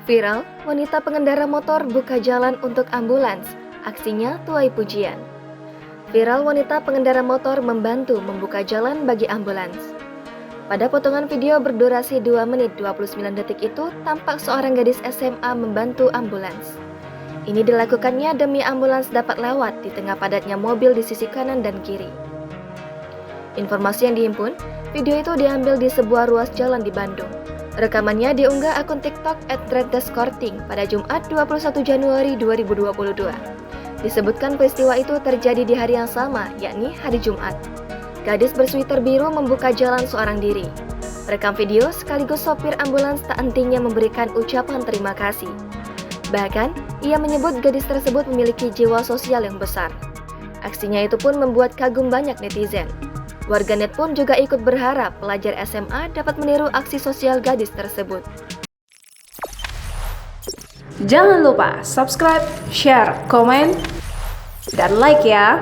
Viral, wanita pengendara motor buka jalan untuk ambulans. Aksinya tuai pujian. Viral, wanita pengendara motor membantu membuka jalan bagi ambulans. Pada potongan video berdurasi 2 menit 29 detik itu, tampak seorang gadis SMA membantu ambulans. Ini dilakukannya demi ambulans dapat lewat di tengah padatnya mobil di sisi kanan dan kiri. Informasi yang dihimpun, video itu diambil di sebuah ruas jalan di Bandung. Rekamannya diunggah akun TikTok @redeskorting pada Jumat 21 Januari 2022. Disebutkan peristiwa itu terjadi di hari yang sama, yakni hari Jumat. Gadis bersweater biru membuka jalan seorang diri. Rekam video sekaligus sopir ambulans tak hentinya memberikan ucapan terima kasih. Bahkan, ia menyebut gadis tersebut memiliki jiwa sosial yang besar. Aksinya itu pun membuat kagum banyak netizen. Warganet pun juga ikut berharap pelajar SMA dapat meniru aksi sosial gadis tersebut. Jangan lupa subscribe, share, komen, dan like ya!